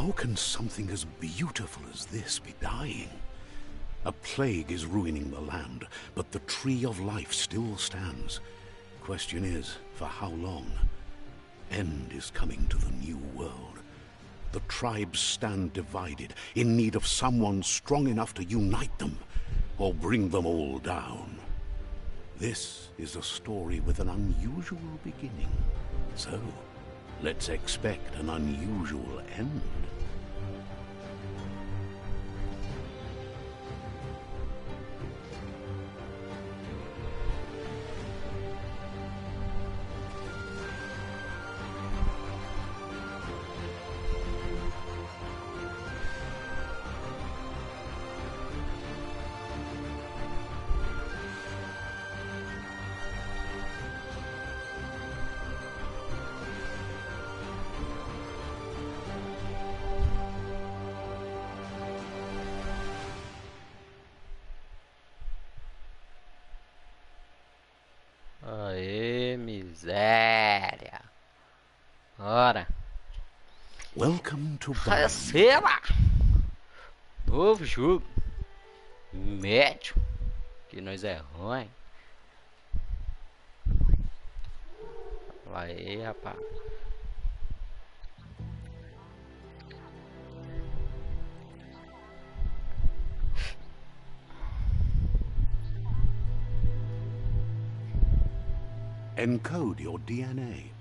How can something as beautiful as this be dying? A plague is ruining the land, but the tree of life still stands. Question is, for how long? End is coming to the new world. The tribes stand divided, in need of someone strong enough to unite them, or bring them all down. This is a story with an unusual beginning. So, let's expect an unusual end. Aê, miséria. Ora, Welcome to Biomutant. receba novo jogo médio, que nós é ruim. Fala aí, rapaz. Encode your DNA.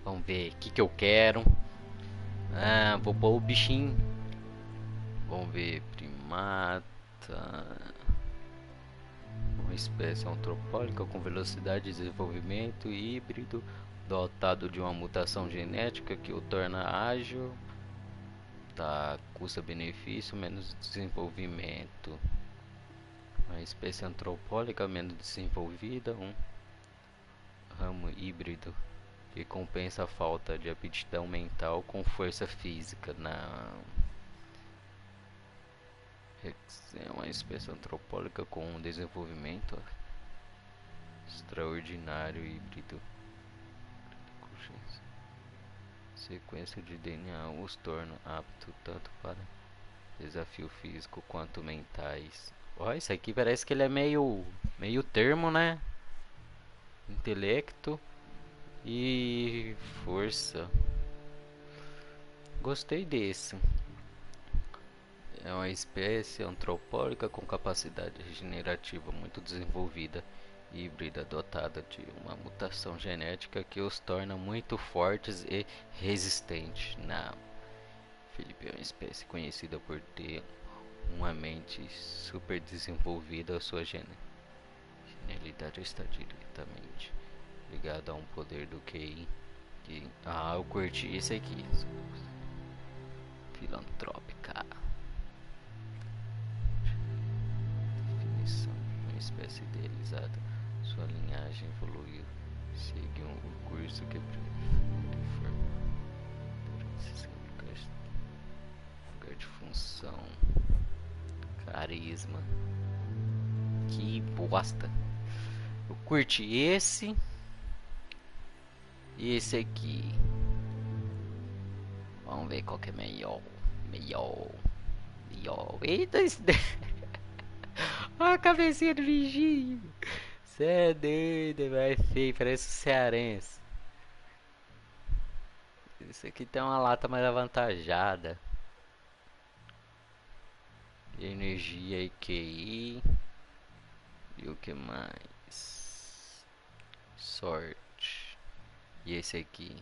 Vamos ver o que eu quero. Vou pôr o bichinho. Vamos ver, primata. Uma espécie antropólica com velocidade de desenvolvimento híbrido, dotado de uma mutação genética que o torna ágil. Tá, custa-benefício, menos desenvolvimento. Uma espécie antropólica menos desenvolvida, um ramo híbrido que compensa a falta de aptidão mental com força física. Não. É uma espécie antropólica com um desenvolvimento extraordinário híbrido. Sequência de DNA os torna apto tanto para desafio físico quanto mentais. Ó, isso aqui parece que ele é meio termo, né? Intelecto e força. Gostei desse. É uma espécie antropólica com capacidade regenerativa muito desenvolvida, híbrida, dotada de uma mutação genética que os torna muito fortes e resistentes. Não. Felipe é uma espécie conhecida por ter uma mente super desenvolvida. Sua genialidade está diretamente ligada a um poder do QI. Eu curti esse aqui. Filantrópica. Definição: uma espécie idealizada. Sua linhagem evoluiu. Seguiu um curso que lugar de função. Carisma. Que bosta. Eu curti esse. E esse aqui. Vamos ver qual que é melhor. Melhor. Eita, esse... Olha a cabecinha do bichinho. Cê é doido, vai feio. Parece um cearense. Esse aqui tem uma lata mais avantajada. Energia e QI. E o que mais? Sorte. E esse aqui?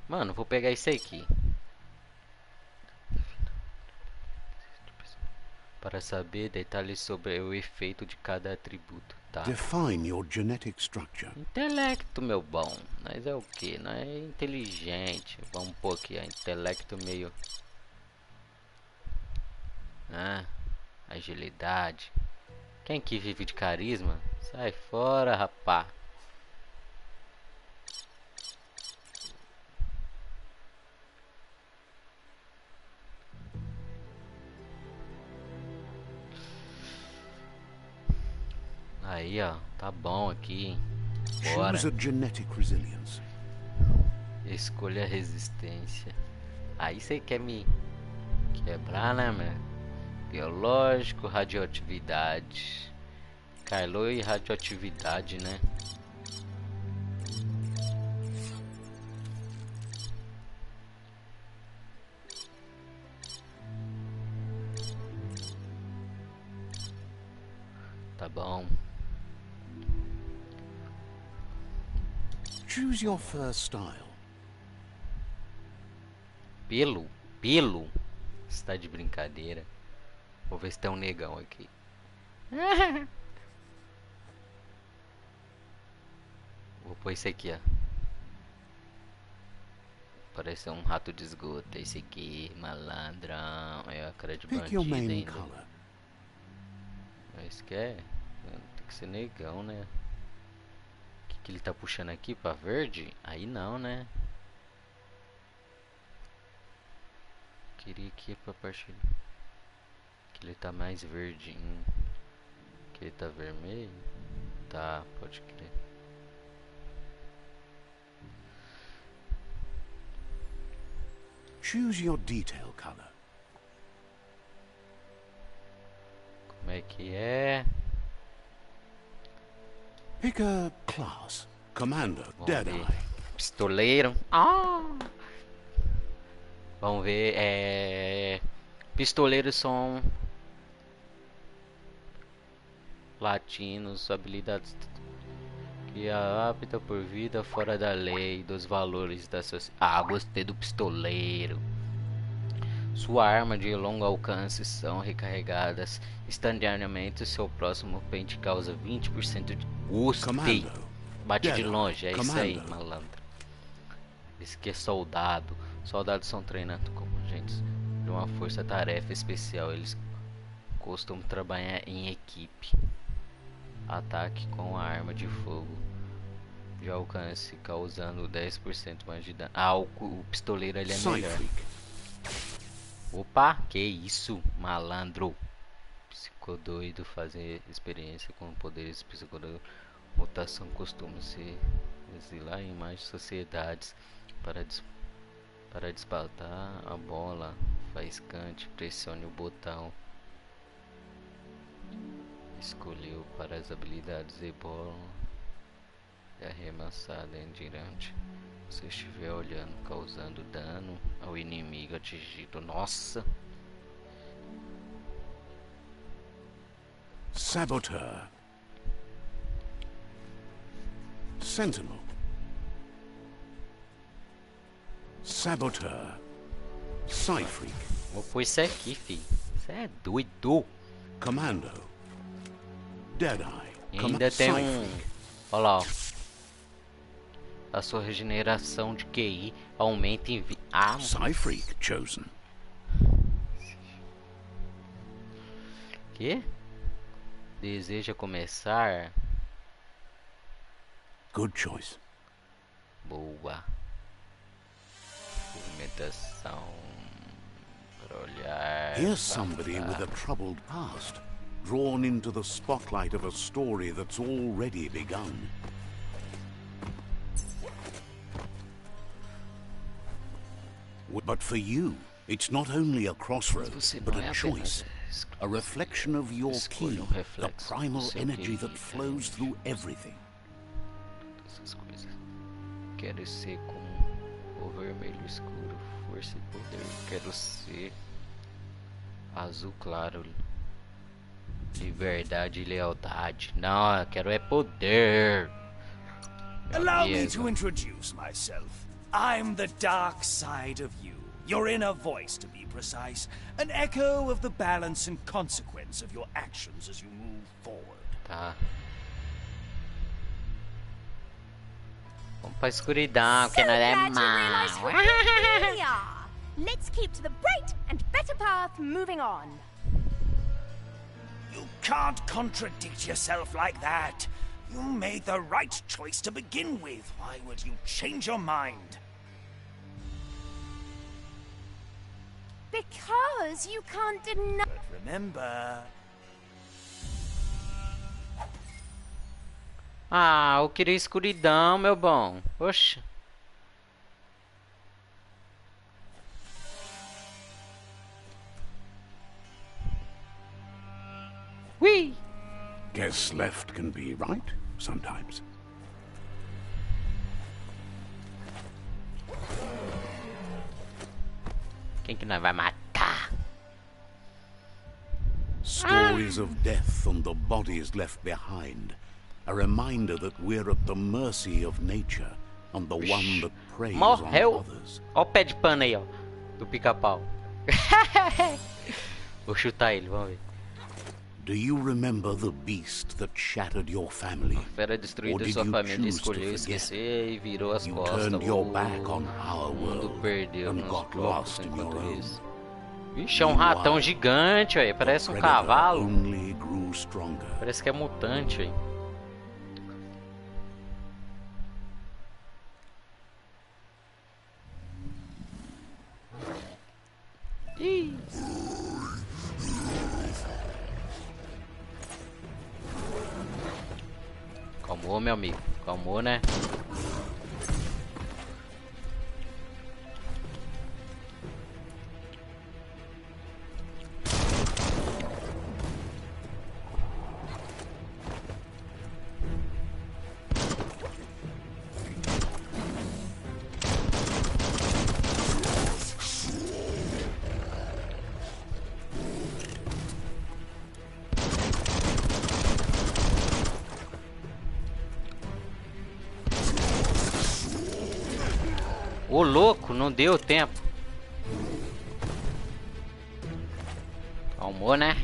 Mano, vou pegar esse aqui. Para saber detalhes sobre o efeito de cada atributo. Tá. Define your genetic structure. Intelecto, meu bom. Nós é o que? Nós é inteligente. Vamos pôr aqui, intelecto meio... agilidade. Quem que vive de carisma? Sai fora, rapá. Aí, ó, tá bom aqui. Bora. Choose a genetic resilience. Escolha resistência. Aí você quer me quebrar, né, mano? Biológico, radioatividade. Calor e radioatividade, né? Tá bom. Choose your first style. Pelo? Pelo? Você tá de brincadeira? Vou ver se tem um negão aqui. Vou pôr esse aqui, ó. Parece um rato de esgoto. Esse aqui, malandrão. É a cara de Pick your bandido main ainda. color. Mas que é? Tem que ser negão, né? O que ele tá puxando aqui pra verde? Aí não, né? Queria que pra parte que ele tá mais verdinho. Que ele tá vermelho. Tá, pode crer. Choose your detail color. Como é que é? Pick a class. Commando, Vamos Deadeye. ver. Pistoleiro. Vamos ver. Pistoleiros são latinos, habilidades que apta por vida fora da lei, dos valores da sociedade. Gostei do pistoleiro. Sua arma de longo alcance são recarregadas instantaneamente. Seu próximo pente causa 20% de... Gostei. Bate de longe, é isso aí, malandro. Esse aqui é soldado. Soldados são treinados como agentes de uma força-tarefa especial. Eles costumam trabalhar em equipe. Ataque com a arma de fogo de alcance, causando 10% mais de dano. O pistoleiro ele é melhor. Opa, que isso, malandro. Psicodoido, fazer experiência com poderes psicodoidos. Mutação costuma se exilar em mais sociedades para disparar a bola faiscante. Pressione o botão. Escolheu para as habilidades Ebola e arremessada em diante. Se estiver olhando, causando dano ao inimigo atingido. Nossa! Saboteur. Sentinel. Saboteur. Psyfreak. Vou pôr isso aqui, filho. Você é doido. Commando. Deadeye. E ainda tem olha lá, ó. A sua regeneração de QI aumenta em Psyfreak chosen. Que? Deseja começar? Good choice. Boa. Movimentação para olhar. Here's somebody with a troubled past, drawn into the spotlight of a story that's already begun. But for you, it's not only a crossroads, but a choice. A reflection of your ki, the primal energy that flows through everything. Essas coisas. Quero ser como o vermelho escuro, força e poder. Quero ser azul claro, liberdade e lealdade. Não, eu quero é poder. Allow me to introduce myself. I'm the dark side of you. Your inner voice, to be precise. An echo of the balance and consequence of your actions as you move forward. Tá. Vamos pra escuridão, que não é mal. Let's keep to the bright and better path moving on. You can't contradict yourself like that. You made the right choice to begin with. Why would you change your mind? Because you can't deny... But remember... Ah, eu queria escuridão, meu bom. Oxe. Ui! Guess left can be right sometimes. Quem que nós vai matar? Stories of death and the bodies left behind. A reminder that we're at the mercy of nature and the one that preys Morreu. on others. Ó o pé de pano aí, ó. Do pica-pau. Vou chutar ele, vamos ver. Do you remember the beast that shattered your family? A fera destruída sua família escolheu esquecer e virou as You costas. turned your back on our O mundo world perdeu and nos got blocos lost in enquanto your own. isso. Vixe, é um ratão gigante, aí. Parece um cavalo. Only grew stronger. Parece que é mutante, aí. Ih. Calmou, meu amigo. Calmou, né? Ô louco, não deu tempo. Calmou, né?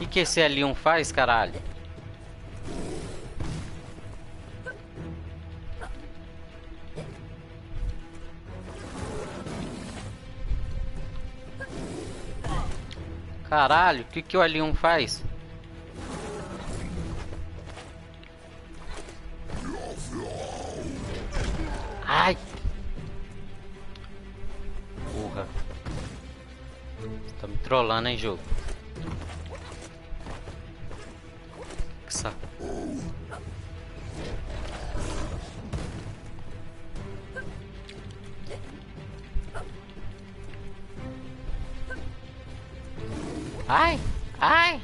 Que esse L1 faz, caralho? Caralho, o que o L1 faz? Ai! Porra. Tá me trollando, hein, jogo? Que saco. Ai! Ai!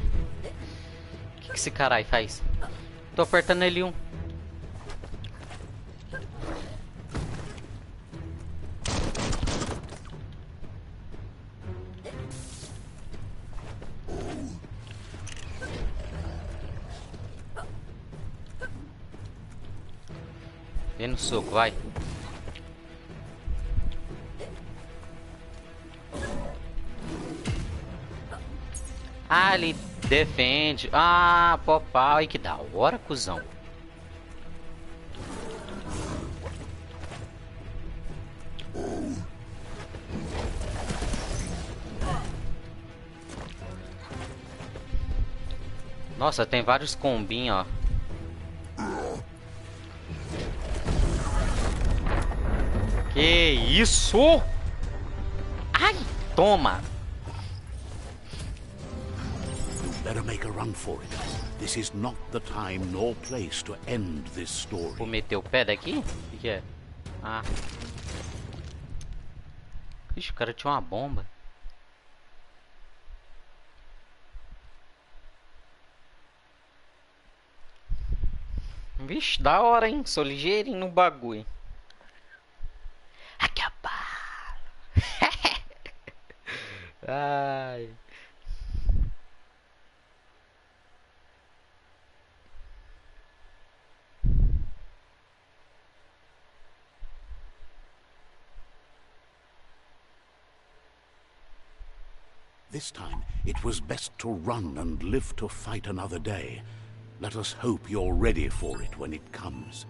O que esse caralho faz? Tô apertando L1. Vem no soco, vai. Ah, ele defende. Ah, papai, que da hora, cuzão. Nossa, tem vários combinhos, ó. Que isso? Ai, toma. Better make a run for it. This is not the time nor place to end this story. Vou meter o pé daqui? O que é? Ah. Ixi, o cara tinha uma bomba. Vixe, da hora, hein? Sou ligeirinho no bagulho. Acabar. Ai. This time, it was best to run and live to fight another day. Let us hope you're ready for it when it comes.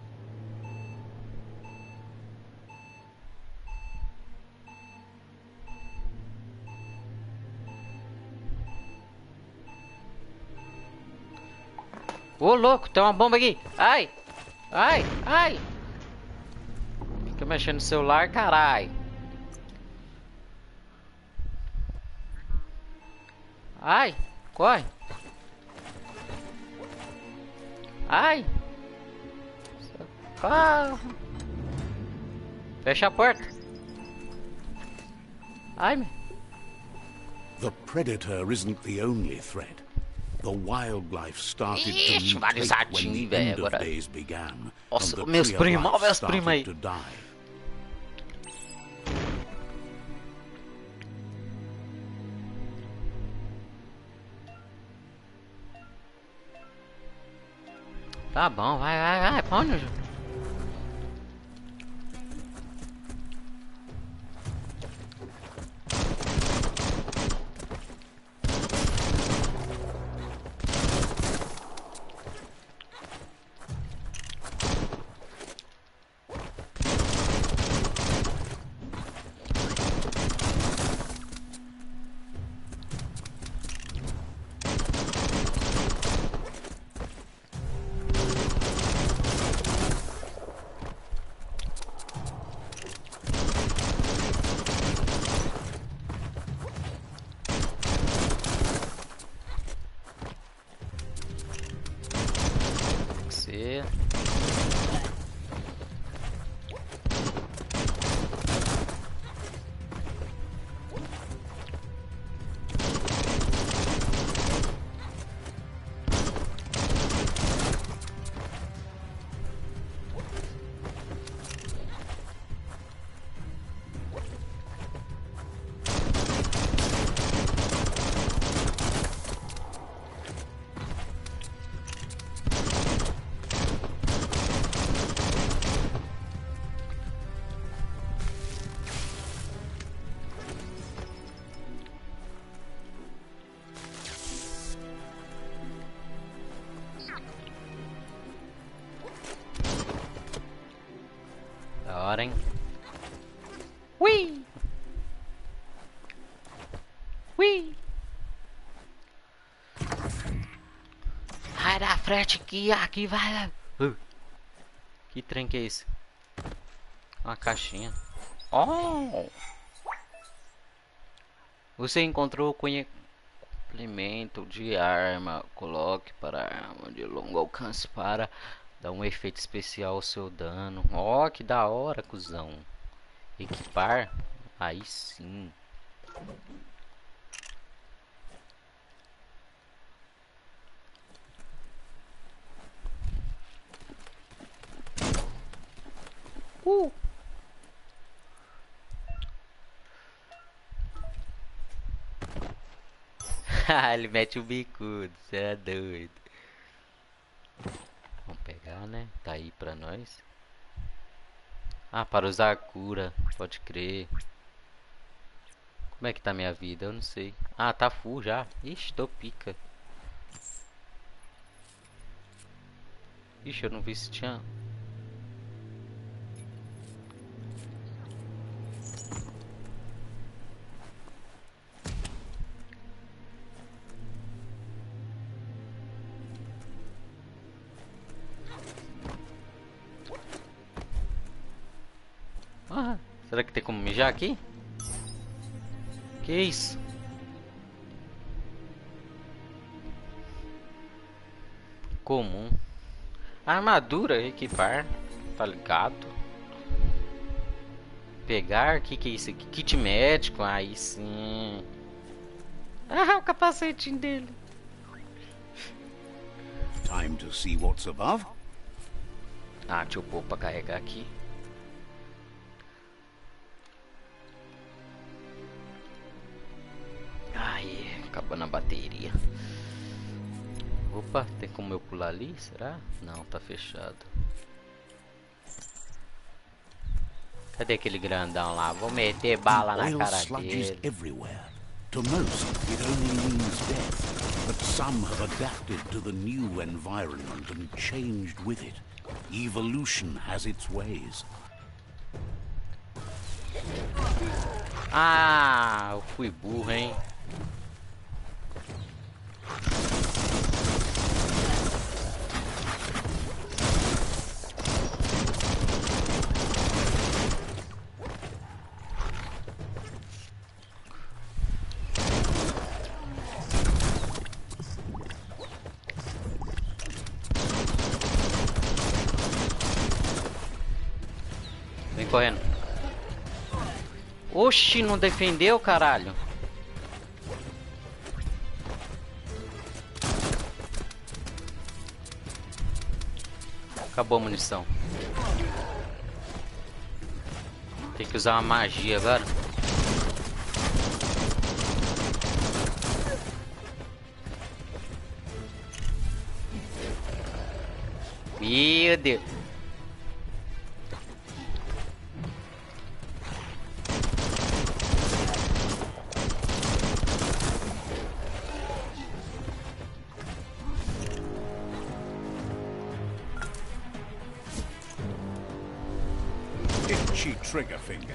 Ô, louco, tem uma bomba aqui. Ai, ai, ai. Fica mexendo no celular, carai. Ai, corre. Ai. Socorro. Fecha a porta. Ai, meu. The predator isn't the only threat. The wildlife started Ixi, to vários mutate when ratinhos, the velho, end of agora. days began, Nossa, and the meus tree of primos, life olha as primas aí. started to die. Tá bom, vai, pra onde? Ser. Da hora, hein? Ui! Ui! Sai da frente aqui vai! Que trem que é esse? Uma caixinha. Oh! Você encontrou o complemento de arma. Coloque para arma de longo alcance para dar um efeito especial ao seu dano. Ó, que da hora, cuzão. Equipar? Aí sim. Ele mete o bicudo, você é doido. Vamos pegar, né? Tá aí pra nós. Ah, para usar a cura, pode crer. Como é que tá minha vida? Eu não sei. Ah, tá full já. Ixi, tô pica. Ixi, eu não vi se tinha. Ah, será que tem como mijar aqui? Que isso? Comum. Armadura, equipar. Tá ligado? Pegar, que é isso aqui? Kit médico, aí sim. Ah, o capacetinho dele. Time to see what's above. Ah, deixa eu pôr pra carregar aqui. Ai, acabando a bateria. Opa, tem como eu pular ali? Será? Não, tá fechado. Cadê aquele grandão lá? Vou meter bala na cara dele. Everywhere. To most, it only means death, but some have adapted to the new environment and changed with it. Evolution has its ways. Ah, eu fui burro, hein? Vem correndo. Oxi, não defendeu, caralho. Acabou a munição. Tem que usar uma magia agora. Meu Deus. Itchy trigger finger.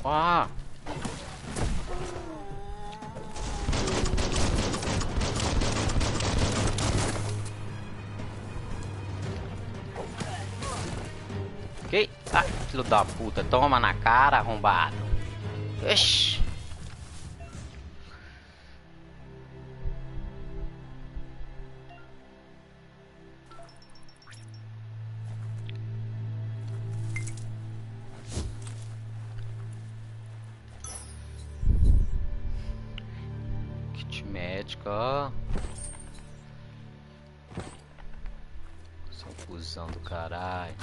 Ah. Ok. Ah, filho da puta. Toma na cara, arrombado. Ixi. Kit médico, ó. Seu cuzão do caralho.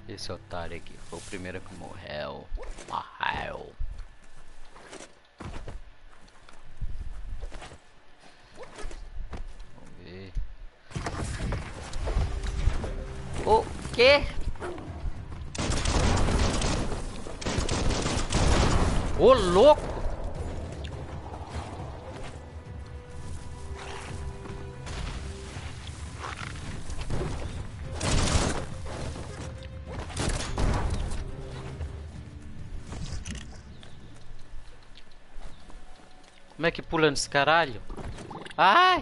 Esse otário aqui foi o primeiro que morreu. Morreu. Vamos ver. O quê? Ô louco! Como é que pula nesse caralho? Ai!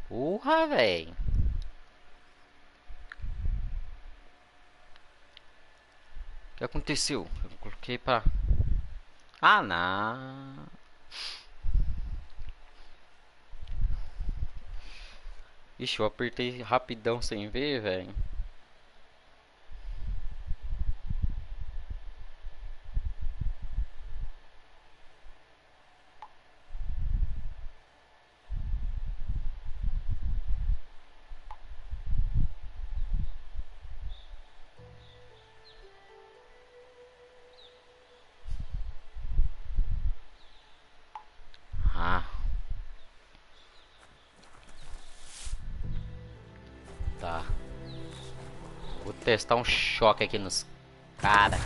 Porra, velho! O que aconteceu? Eu coloquei pra... Ah, não! Ixi, eu apertei rapidão sem ver, velho. Ah. Tá. Vou testar um choque aqui nos cara.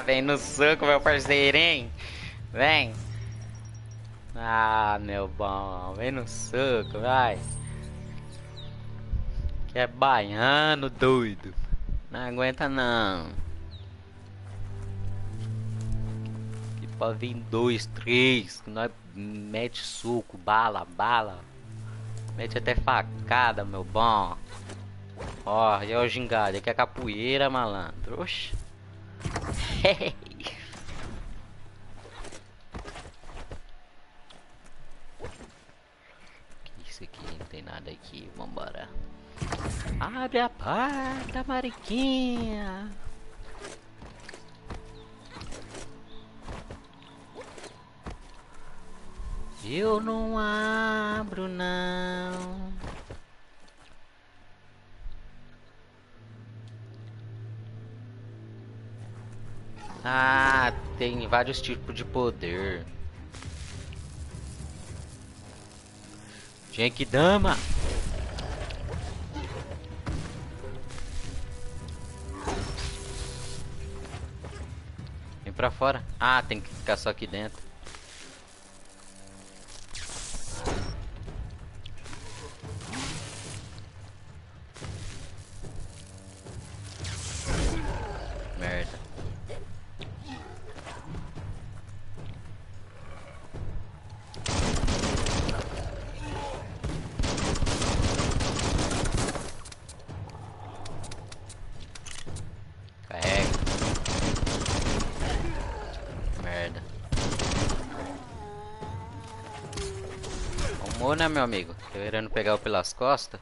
Vem no soco, meu parceiro, hein? Vem. Ah, meu bom. Vem no soco, vai. Que é baiano, doido. Não aguenta, não. Que pode vir 2, 3. Nós mete soco, bala. Mete até facada, meu bom. Ó, e é o gingado. Aqui é capoeira, malandro. Oxi. Isso aqui, não tem nada aqui. Vambora. Abre a porta, mariquinha. Eu não abro, não. Ah, tem vários tipos de poder. Tinha que dama. Vem pra fora. Ah, tem que ficar só aqui dentro. Merda. Carrega. Merda. Vamos, né, meu amigo? Querendo pegar o pelas costas.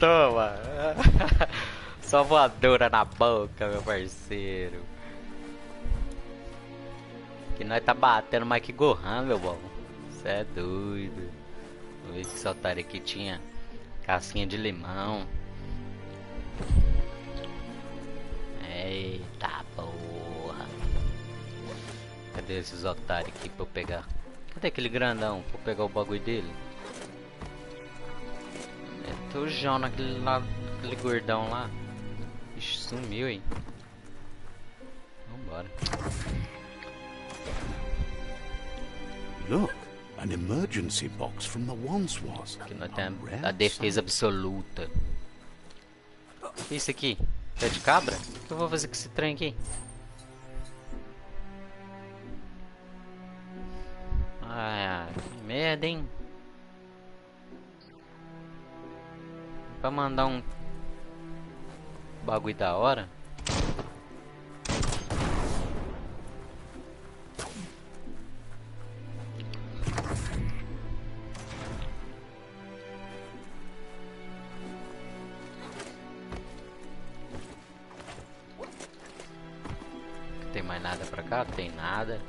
Toma! Só voadora na boca, meu parceiro. Que nós tá batendo mais que Gohan, meu bom. Cê é doido. Vou ver se esse otário aqui tinha casquinha de limão. Eita porra. Cadê esses otários aqui pra eu pegar? Cadê aquele grandão pra eu pegar o bagulho dele? É o João naquele lá, aquele gordão lá. Ixi, sumiu, hein? Vambora. Look, an emergency box from the once was. Aqui nós temos a defesa absoluta. O que é isso aqui? Pé de cabra? O que eu vou fazer com esse trem aqui? Ah, que merda, hein? Pra mandar um bagulho da hora. Tem mais nada pra cá? Tem nada.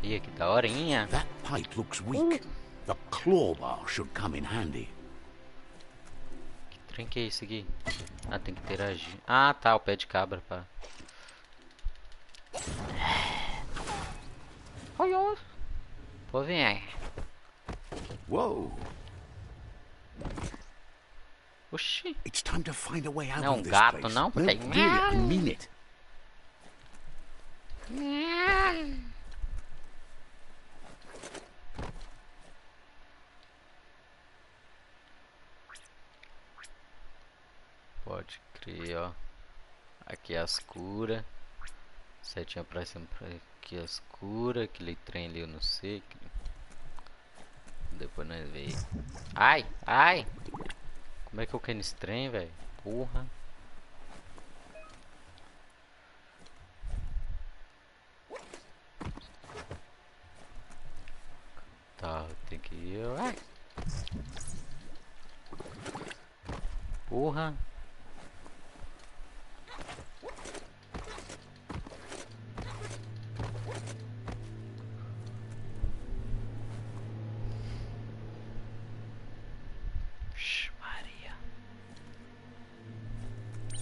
Ih, que da horinha. That pipe looks weak. The claw bar should come in handy. Que trem que é isso aqui? Ah, tem que interagir. Ah, tá, o pé de cabra, pá. Oi, pô, vem. Whoa! Oxi. It's time to find a way out Não, of this gato place. não, No, porque... really, I mean it. Pode crer, ó. Aqui é as curas. Setinha pra cima, pra aqui as curas. Aquele trem ali eu não sei. Depois nós vê. Ai, ai! Como é que eu caí nesse trem, velho? Porra. Porra.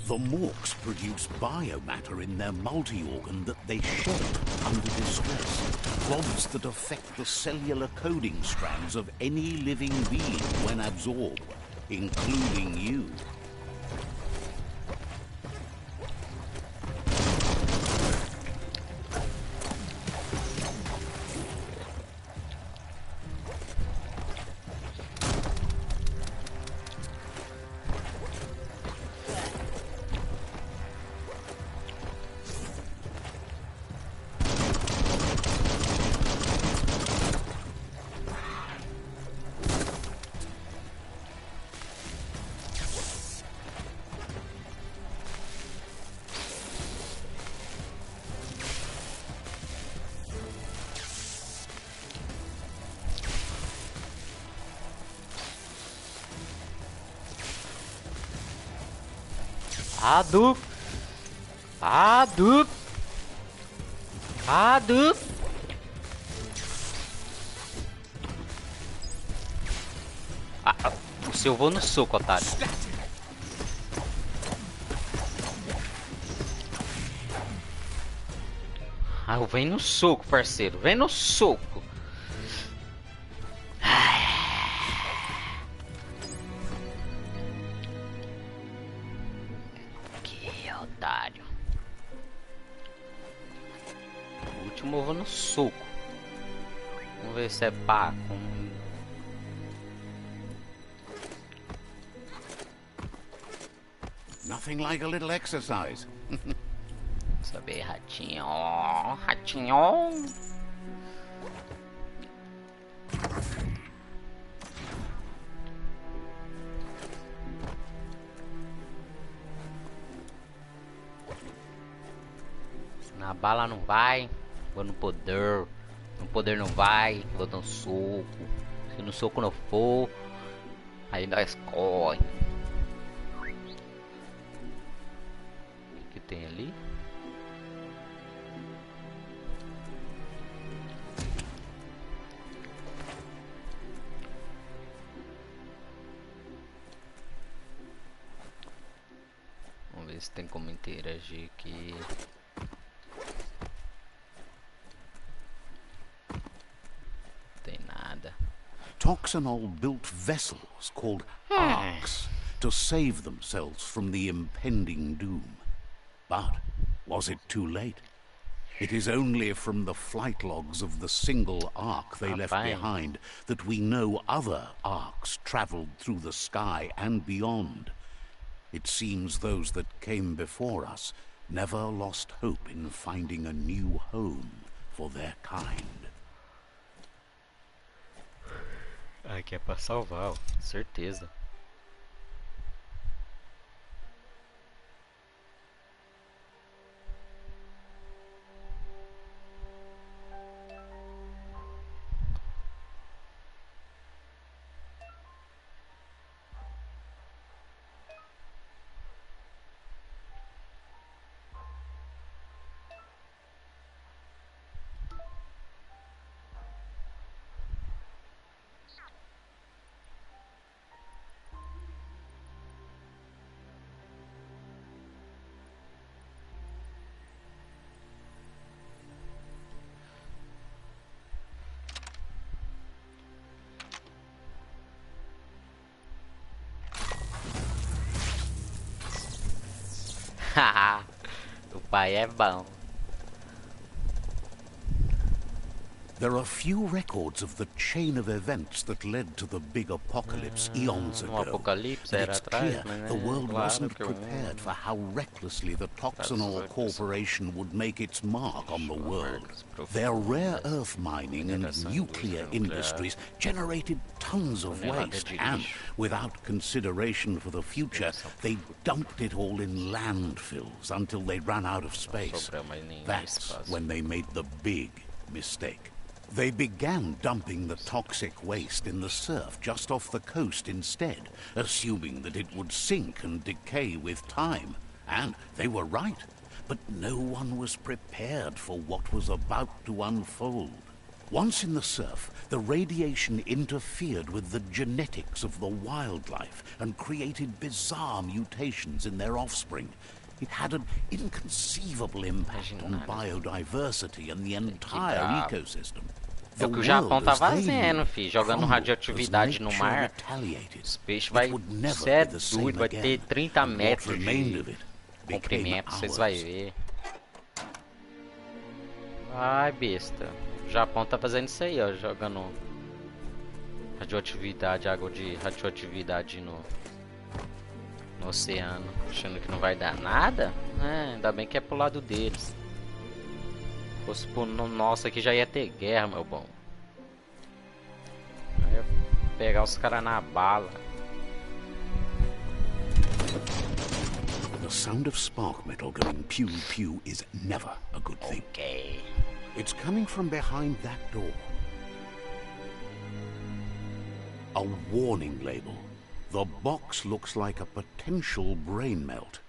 The Morks produce biomatter in their multi-organ that they shed under distress. Rods that affect the cellular coding strands of any living being when absorbed, including you. Adup! Adup! Adup! O seu eu vou no soco, otário. Eu venho no soco, parceiro. Vem no soco. Eu vou no soco. Vamos ver se é pá. Nothing like a little exercise. Saber, ratinho. Ratinho. Na bala não vai. Vou no poder. No poder não vai. Vou no soco. Se no soco não for, aí nós corre. O que tem ali? Vamos ver se tem como interagir aqui. Toxanol built vessels called arks to save themselves from the impending doom. But was it too late? It is only from the flight logs of the single ark they left behind that we know other arks traveled through the sky and beyond. It seems those that came before us never lost hope in finding a new home for their kind. Aqui é pra salvar, ó. Certeza. O pai é bom. There are few records of the chain of events that led to the big apocalypse eons ago. But it's clear the world wasn't prepared for how recklessly the Toxanol Corporation would make its mark on the world. Their rare earth mining and nuclear industries generated tons of waste, and without consideration for the future, they dumped it all in landfills until they ran out of space. That's when they made the big mistake. They began dumping the toxic waste in the surf just off the coast instead, assuming that it would sink and decay with time. And they were right. But no one was prepared for what was about to unfold. Once in the surf, the radiation interfered with the genetics of the wildlife and created bizarre mutations in their offspring. It had an inconceivable impact on biodiversity and the entire ecosystem. É o que o Japão tá fazendo, filho, jogando radioatividade no mar. Os peixes vai ser doido, vai ter 30 metros de comprimento, vocês vão ver. Ai, besta. O Japão tá fazendo isso aí, ó, jogando radioatividade, água de radioatividade no oceano, achando que não vai dar nada. Ainda bem que é pro lado deles. Se fosse pro nosso aqui já ia ter guerra, meu bom. Aí ia pegar os caras na bala. The sound of spark metal going pew pew is never a good thing. Okay. It's coming from behind that door. A warning label. The box looks like a potential brain melt.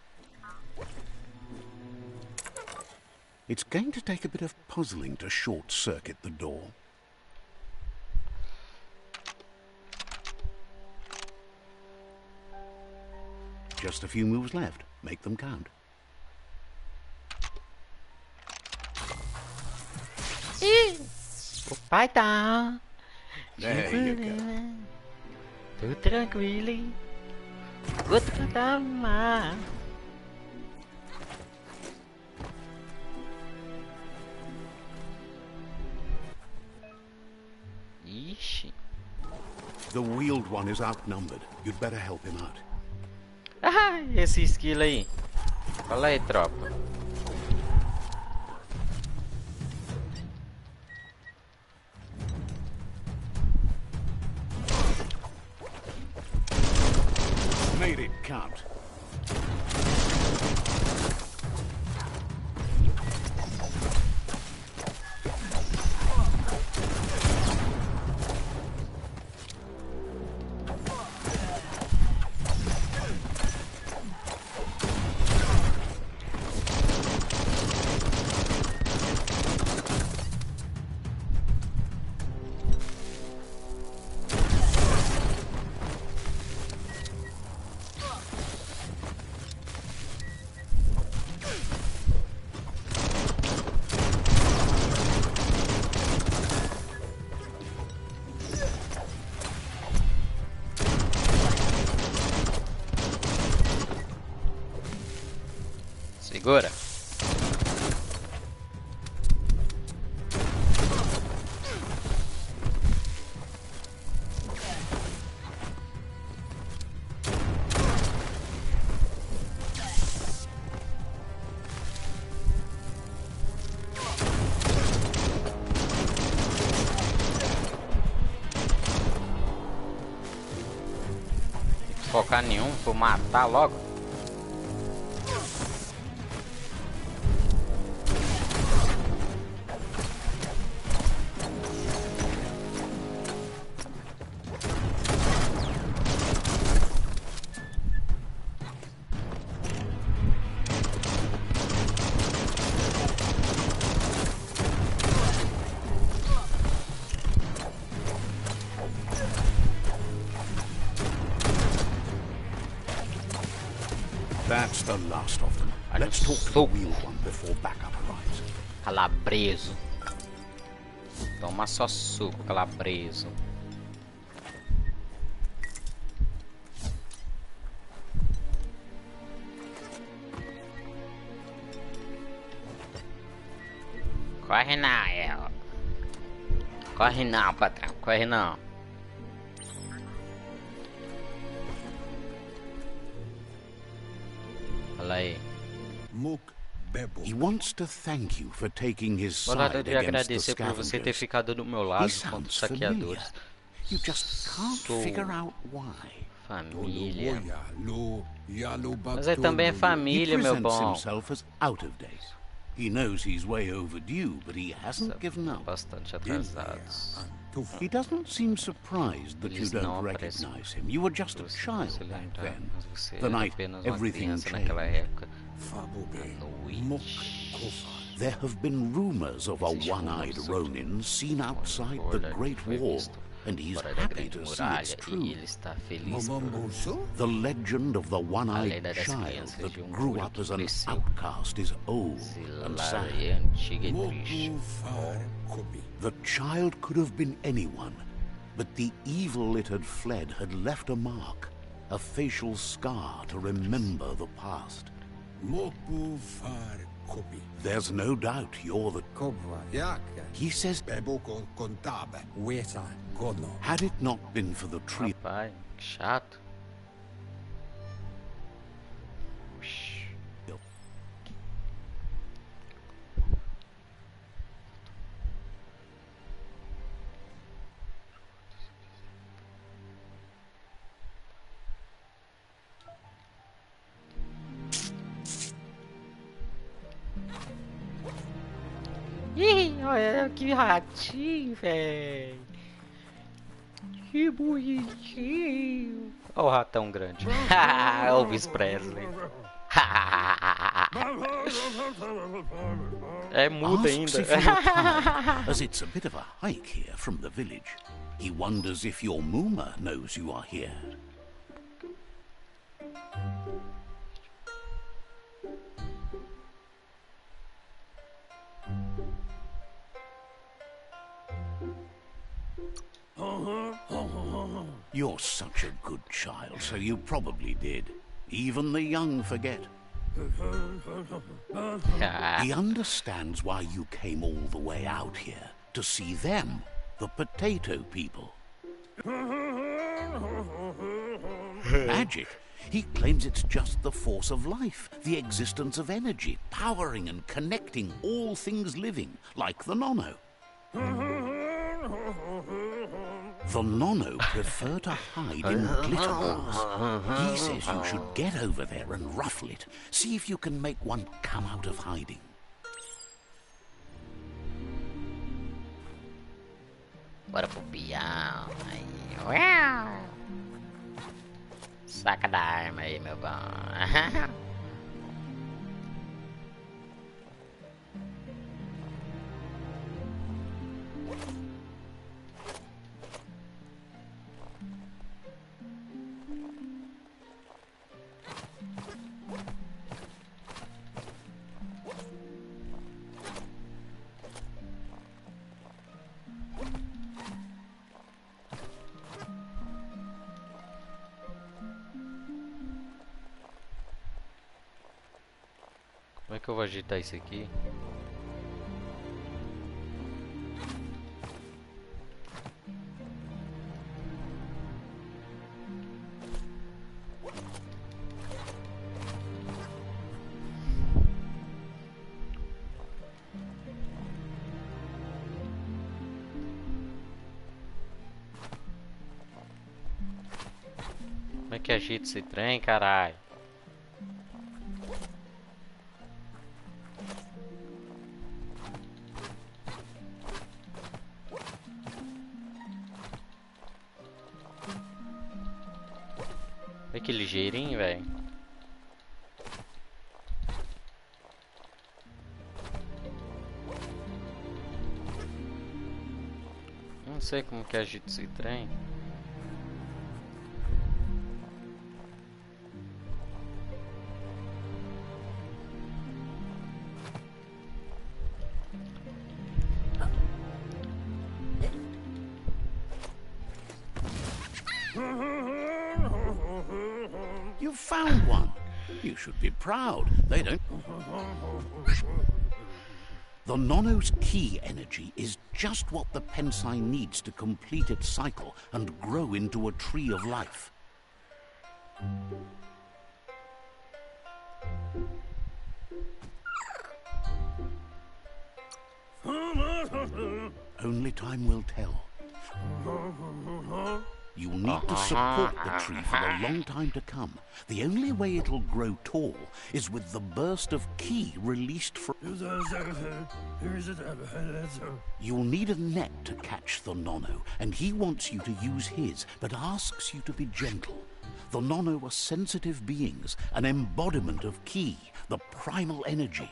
It's going to take a bit of puzzling to short-circuit the door. Just a few moves left. Make them count. O pai tá. There you go. Tô tranquilo. Vou tratar mal. Ixi. The wheeled one is outnumbered. You'd better help him out. Ah, esse esquilo aí. Fala aí, tropa. Made it count. Segura. Focar nenhum, vou matar logo. That's the last of them. Let's talk to the wheeled one before backup arrives. Calabreso. Toma só suco, calabreso. Corre não, ela. Corre não, patrão. Corre não. Olha aí. He wants to thank you for taking his Gostaria side de against the agradecer por você ter scavengers. ficado do meu He lado contra sounds os familiar. saqueadores. You just can't Sou figure out why. Família. Mas ele também é He família, meu presents bom. himself as out of date. He knows he's way overdue, but he hasn't given up. Bastante atrasados. He doesn't seem surprised that you Eles don't não aparecem. recognize him. You were just a Você child se back lembrar, then. mas você The era night apenas uma everything criança naquela changed. época. À noite. There have been rumors of a Existe one-eyed rumores Ronin seen outside the Olha, Great foi Wall, visto and he's fora da happy Grande to see it's Muralha e true. ele está feliz por The legend of the A one-eyed lenda das child crianças that de grew olho up que as an cresceu. outcast is old and Ela sad. é antiga e triste. The child could have been anyone, but the evil it had fled had left a mark, a facial scar to remember the past. There's no doubt you're the... He says, had it not been for the tree... Rapaz, que chato. Oxi. Ih, olha que ratinho, velho. Que bonitinho. Olha o ratão grande. Elvis Presley. É mudo Asks ainda. if you're tired, as it's a bit of a hike here from the village. He wonders if your Mooma knows you are here. You're such a good child, so you probably did. Even the young forget. He understands why you came all the way out here, to see them, the potato people. Magic? He claims it's just the force of life, the existence of energy, powering and connecting all things living, like the Nono. The Nono prefer to hide in glitter balls. He says you should get over there and ruffle it. See if you can make one come out of hiding. Bora pro peão. Aí. Uau. Saca da arma aí, meu bom. Como é que eu vou agitar isso aqui? Como é que agita esse trem, caralho? Olha que ligeirinho, velho. Não sei como que agita esse trem. You found one. You should be proud. They don't... The Nono's key energy is just what the Pensai needs to complete its cycle and grow into a tree of life. Only time will tell. You'll need to support the tree for a long time to come. The only way it'll grow tall is with the burst of ki released from... You'll need a net to catch the Nono, and he wants you to use his, but asks you to be gentle. The Nono are sensitive beings, an embodiment of ki, the primal energy.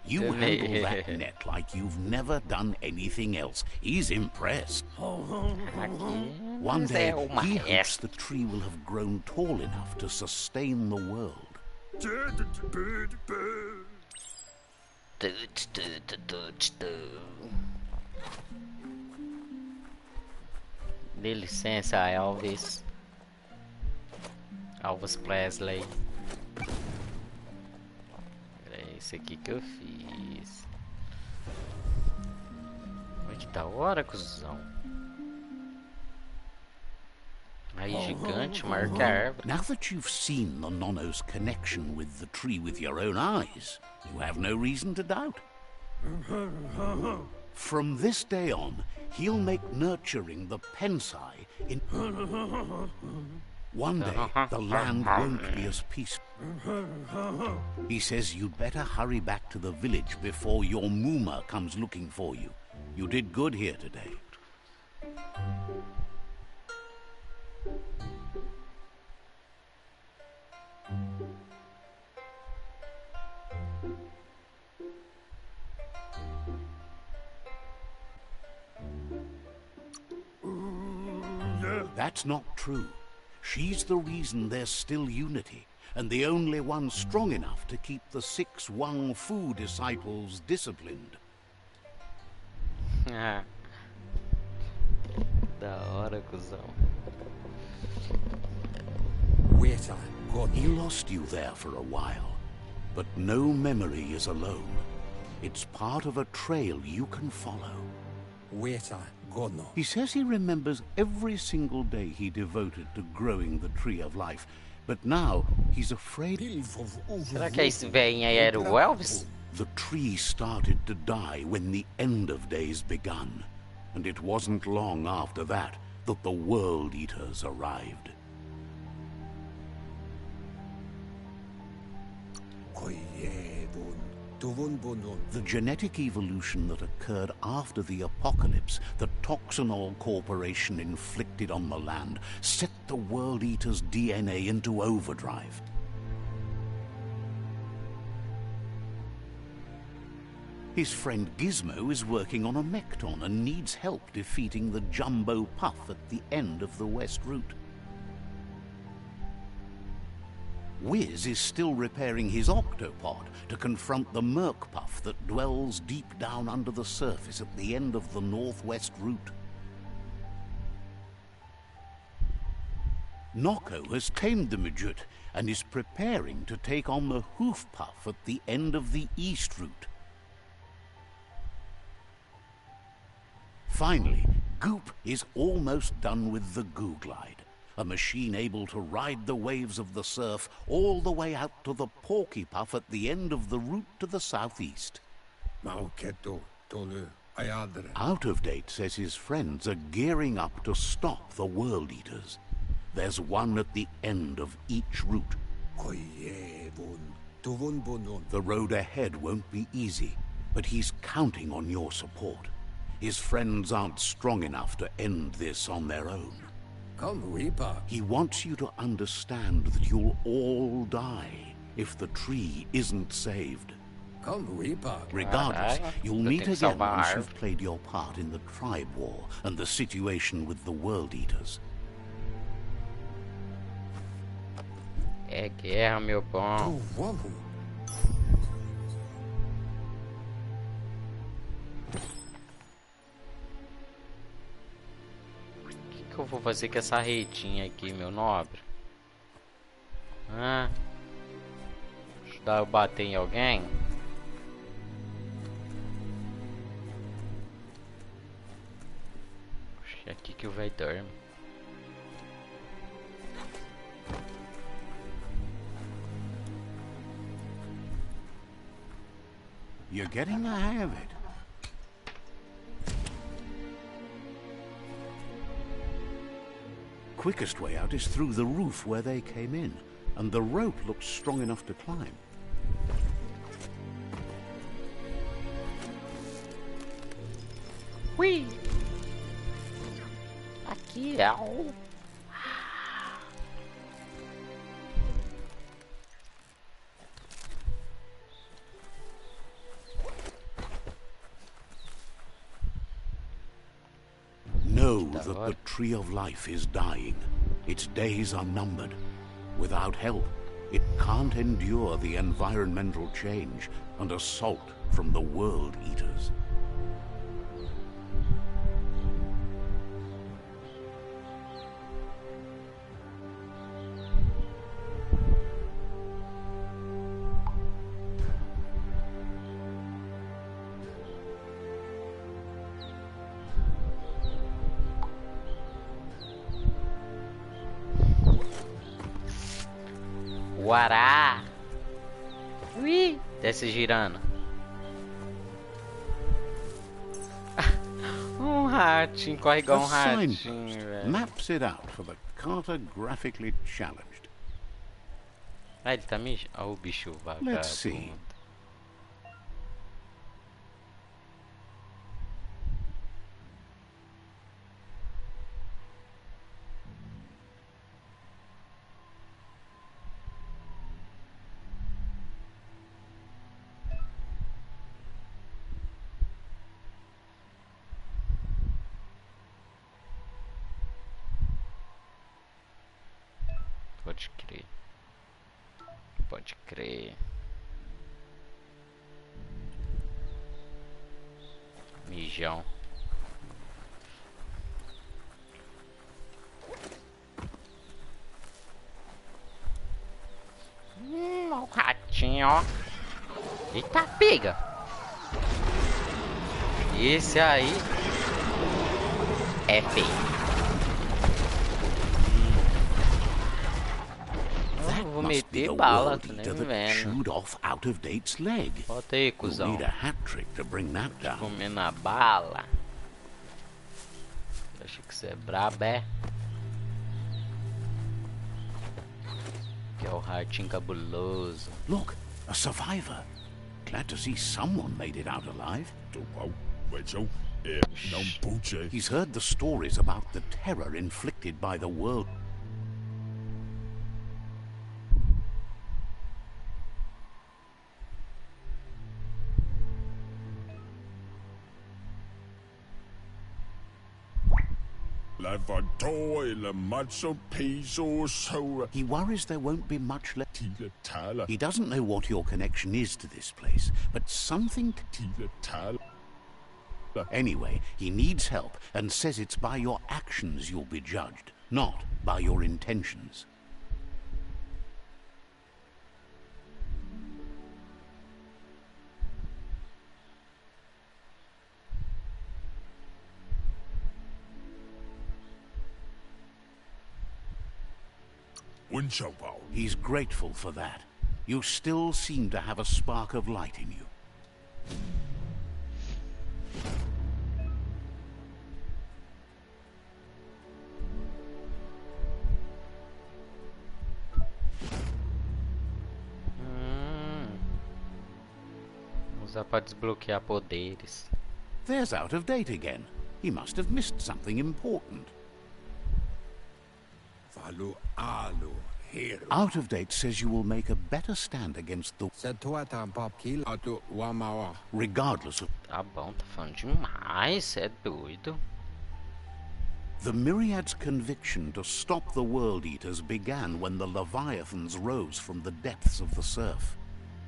You handle that net like you've never done anything else. He's impressed. One day, he hopes the tree will have grown tall enough to sustain the world. Dê licença, Elvis. Elvis Presley. É isso aqui que eu fiz. Olha que da hora, cuzão. Aí, gigante, marca a árvore. Now that you've seen the Nono's connection with the tree with your own eyes, you have no reason to doubt. From this day on, he'll make nurturing the Pensai in... One day, the land won't be as peaceful. He says you'd better hurry back to the village before your Muma comes looking for you. You did good here today. That's not true. She's the reason there's still unity, and the only one strong enough to keep the 6 Wang Fu disciples disciplined. Da hora, cuzão. He lost you there for a while, but no memory is alone. It's part of a trail you can follow. He says he remembers every single day he devoted to growing the Tree of Life, but now he's afraid... Será que esse velhinho aí era o Elvis? The tree started to die when the end of days begun, and it wasn't long after that that the World Eaters arrived. The genetic evolution that occurred after the apocalypse that Toxanol Corporation inflicted on the land set the World Eater's DNA into overdrive. His friend Gizmo is working on a Mekton and needs help defeating the Jumbo Puff at the end of the West Route. Wiz is still repairing his octopod to confront the Merc Puff that dwells deep down under the surface at the end of the Northwest Route. Nocco has tamed the Midget and is preparing to take on the Hoof Puff at the end of the East Route. Finally, Goop is almost done with the Goo Glide, a machine able to ride the waves of the surf all the way out to the Porky Puff at the end of the route to the southeast. Out of Date says his friends are gearing up to stop the World Eaters. There's one at the end of each route. The road ahead won't be easy, but he's counting on your support. His friends aren't strong enough to end this on their own. He wants you to understand that you'll all die if the tree isn't saved. Regardless, you'll meet again once you've played your part in the tribe war and the situation with the World Eaters. É guerra, meu bom. O que eu vou fazer com essa redinha aqui, meu nobre? Ajudar eu bater em alguém? É aqui que o velho dorme. You're getting the hang of it. Quickest way out is through the roof where they came in, and the rope looks strong enough to climb. Ui! Aqui é o... Know that the Tree of Life is dying. Its days are numbered. Without help, it can't endure the environmental change and assault from the World Eaters. Guará! Ui! Desce girando. Ratinho, corre igual ratinho, velho. Maps it out for the cartographically challenged. Ah, ele tá mijando. Olha o bicho vagabundo. Let's see. Pode crer. Pode crer. Mijão. O ratinho, ó. Eita, pega. Esse aí é feio. Vou meter bala, tô nem vendo. Bota aí, cuzão. Comer na bala. Acho que você é brabo, é? Que é o ratinho cabuloso. Look, a survivor. Glad to see someone made it out alive. He's heard the stories about the terror inflicted by the world. He worries there won't be much left. He doesn't know what your connection is to this place, but something... Anyway, he needs help and says it's by your actions you'll be judged, not by your intentions. He's grateful for that. You still seem to have a spark of light in you. Usar para desbloquear poderes. There's out of date again. He must have missed something important. Out of date says you will make a better stand against the... Regardless of... Tá bom, tá falando demais, cê é doido. The Myriad's conviction to stop the World Eaters began when the Leviathans rose from the depths of the surf.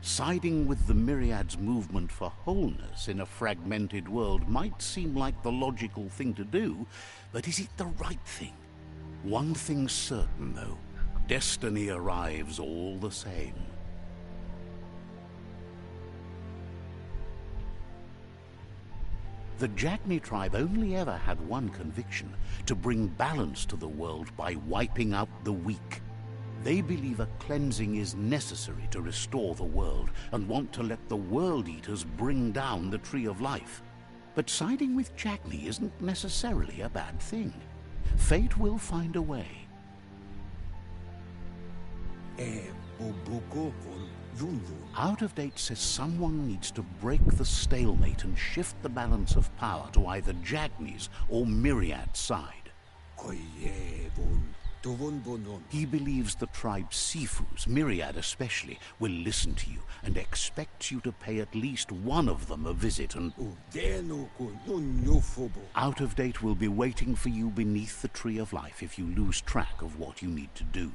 Siding with the Myriad's movement for wholeness in a fragmented world might seem like the logical thing to do, but is it the right thing? One thing's certain, though. Destiny arrives all the same. The Jagni tribe only ever had one conviction: to bring balance to the world by wiping out the weak. They believe a cleansing is necessary to restore the world, and want to let the World Eaters bring down the Tree of Life. But siding with Jagni isn't necessarily a bad thing. Fate will find a way. Out of Date says someone needs to break the stalemate and shift the balance of power to either Jagni's or Myriad's side. He believes the tribe's Sifus, Myriad especially, will listen to you and expects you to pay at least one of them a visit and... Out of Date will be waiting for you beneath the Tree of Life if you lose track of what you need to do.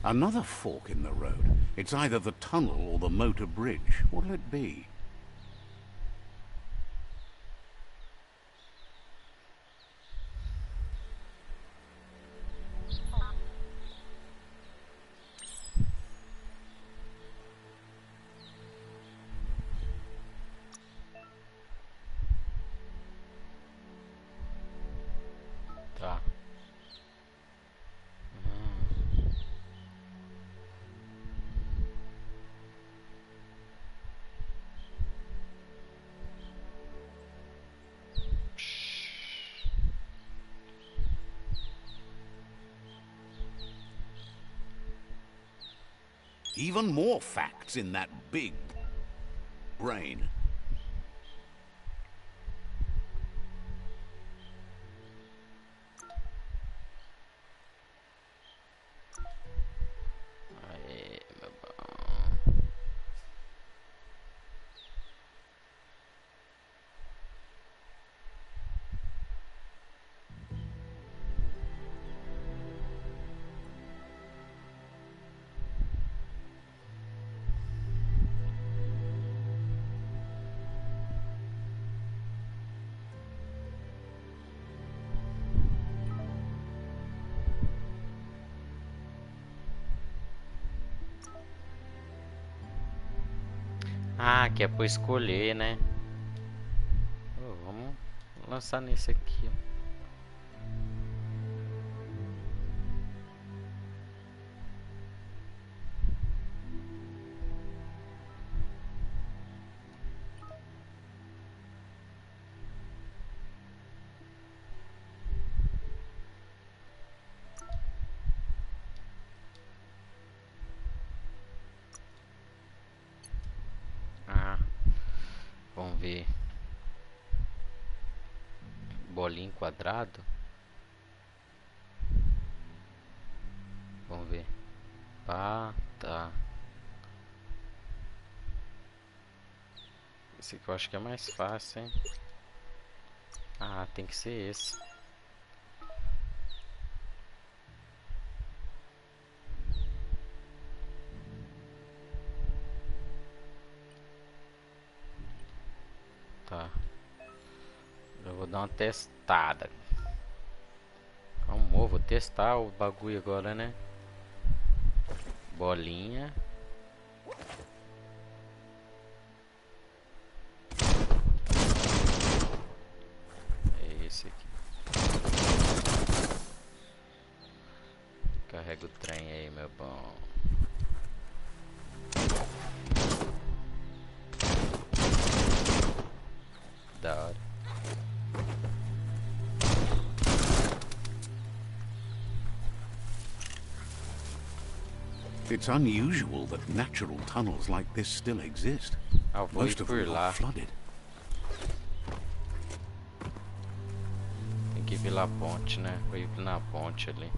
Another fork in the road. It's either the tunnel or the motor bridge. What'll it be? Tá. Even more facts in that big brain. Aê, meu bom. Ah, que é pra escolher, né? Oh, vamos lançar nesse aqui, ó. Ah, vamos ver. Bolinho quadrado. Vamos ver. Ah, tá. Esse aqui eu acho que é mais fácil, hein? Ah, tem que ser esse. Tá. Eu vou dar uma testada. Calma, vou testar o bagulho agora, né? Bolinha. Carrega o trem aí, meu bom. Da hora. It's unusual that natural tunnels like this still exist. Ah, vou ir Most of por them lá. got flooded. Tem que ir pela ponte, né? Vou ir na ponte ali.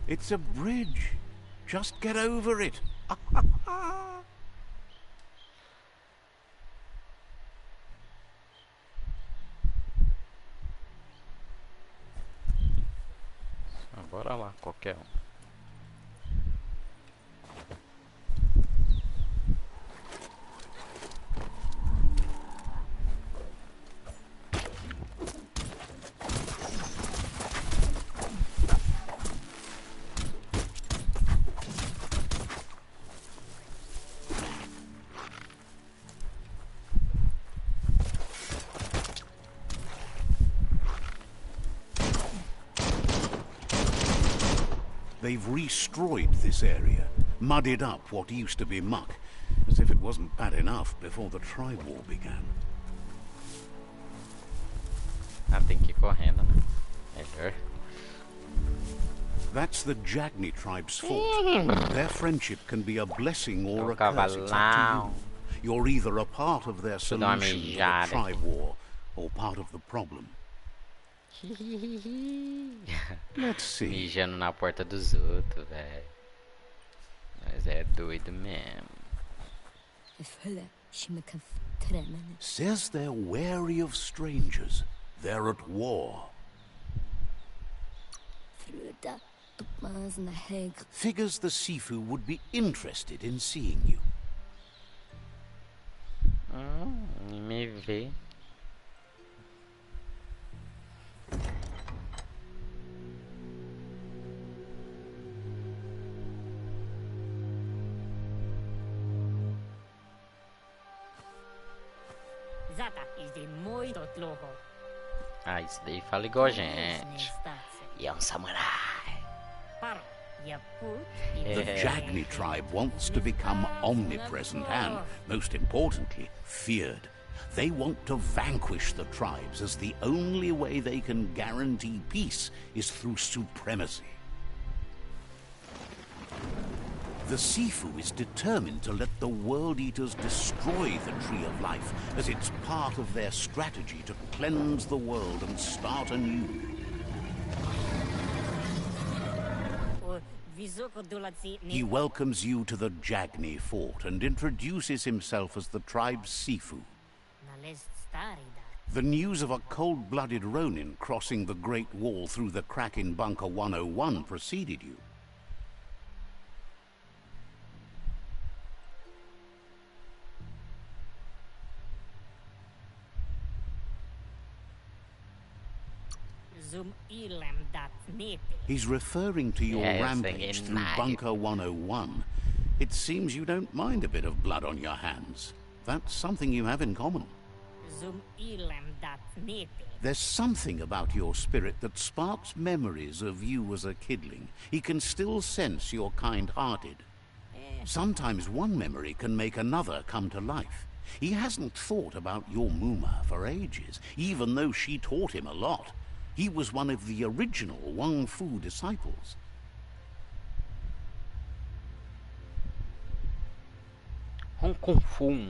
It's a bridge. Just get over it. Ah, bora lá, qualquer um. They've destroyed this area, muddied up what used to be muck, as if it wasn't bad enough before the tribe war began. Ah, tem que ir correndo, né? Melhor. That's the Jagni tribe's fault. Their friendship can be a blessing or a curse. It's up to you. You're either a part of their solution to the tribe war, or part of the problem. Let's see. Mijando na porta dos outros, velho. Mas é doido mesmo. Says they're wary of strangers. They're at war. Figures the Sifu would be interested in seeing you. Me vê. Ah, isso daí fala igual a gente. E é um samurai. The Jagni tribe wants to become omnipresent and, most importantly, feared. They want to vanquish the tribes, as the only way they can guarantee peace is through supremacy. The Sifu is determined to let the World Eaters destroy the Tree of Life, as it's part of their strategy to cleanse the world and start anew. He welcomes you to the Jagni fort and introduces himself as the tribe's Sifu. The news of a cold-blooded Ronin crossing the Great Wall through the crack in Bunker 101 preceded you. He's referring to your rampage through Bunker 101. It seems you don't mind a bit of blood on your hands. That's something you have in common. There's something about your spirit that sparks memories of you as a kidling. He can still sense you're kind-hearted. Sometimes one memory can make another come to life. He hasn't thought about your Muma for ages, even though she taught him a lot. He was one of the original Wang Fu disciples. Hong Kong Fu.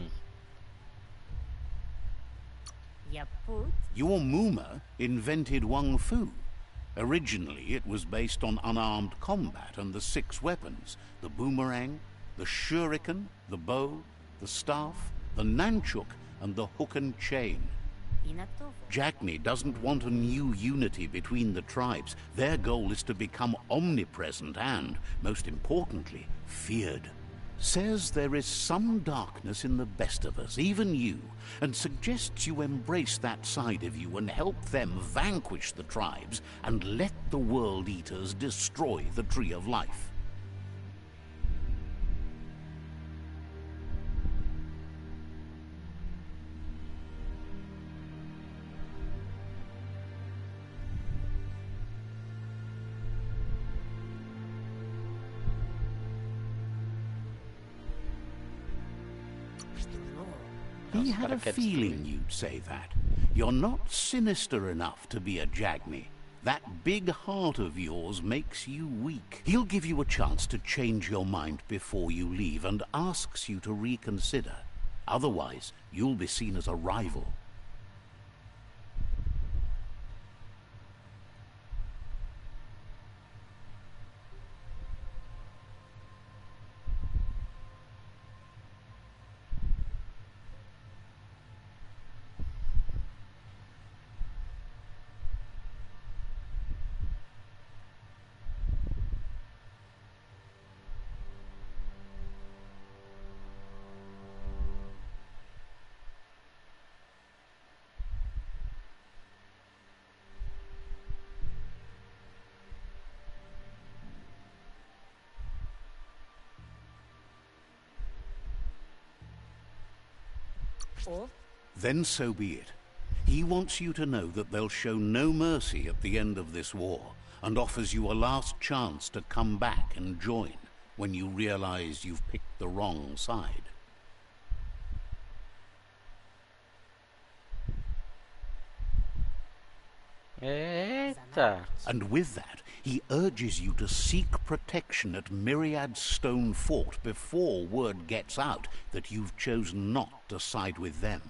Your Muma invented Wang Fu. Originally, it was based on unarmed combat and the 6 weapons: the boomerang, the shuriken, the bow, the staff, the nunchuk, and the hook and chain. Jagni doesn't want a new unity between the tribes. Their goal is to become omnipresent and, most importantly, feared. Says there is some darkness in the best of us, even you, and suggests you embrace that side of you and help them vanquish the tribes and let the World Eaters destroy the Tree of Life. He had a feeling you'd say that. You're not sinister enough to be a Jagni. That big heart of yours makes you weak. He'll give you a chance to change your mind before you leave and asks you to reconsider. Otherwise, you'll be seen as a rival. Then so be it. He wants you to know that they'll show no mercy at the end of this war, and offers you a last chance to come back and join when you realize you've picked the wrong side. Eita. And with that, he urges you to seek protection at Myriad Stone Fort before word gets out that you've chosen not to side with them.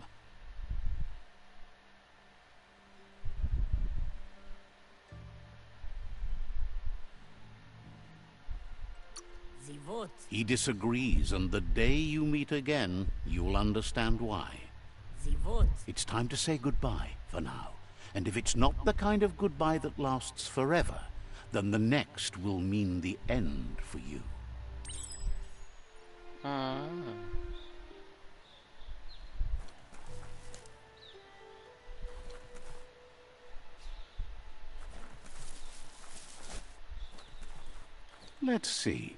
He disagrees, and the day you meet again, you'll understand why. It's time to say goodbye for now. And if it's not the kind of goodbye that lasts forever, then the next will mean the end for you. Let's see.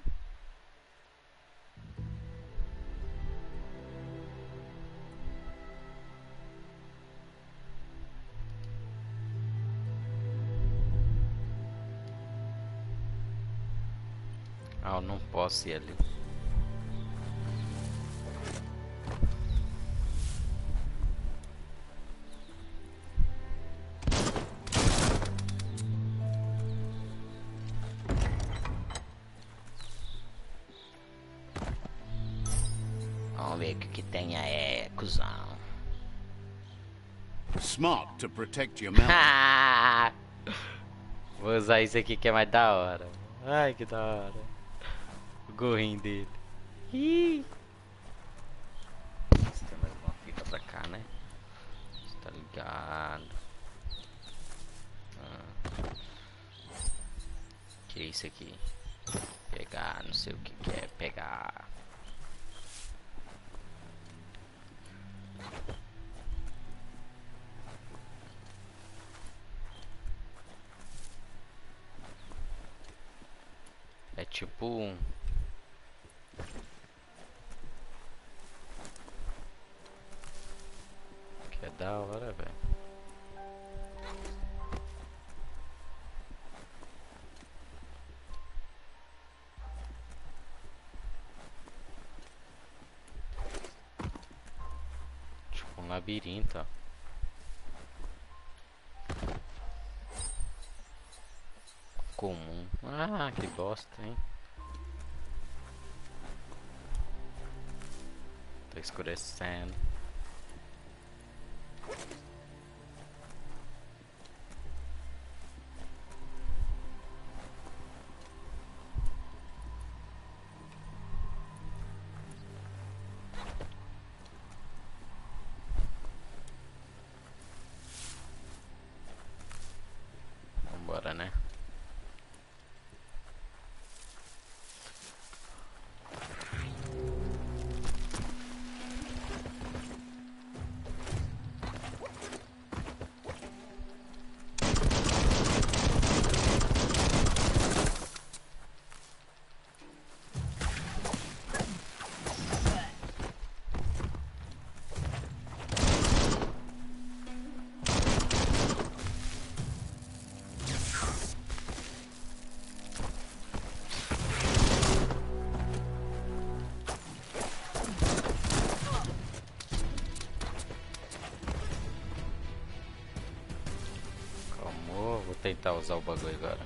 Ah, eu não posso ir ali. Vamos ver o que tem aí, cuzão. Smart to protect your mouth. Vou usar isso aqui que é mais da hora. Ai, que da hora. O gorrinho dele. Ih. Tem mais uma fita pra cá, né? Você tá ligado? Que é isso aqui? Pegar, não sei o que que é pegar. É tipo um... Que é da hora, velho. Tipo um labirinto, ó. Comum. Ah, que bosta, hein? Tá escurecendo. Vambora, né? tentar usar o bagulho agora.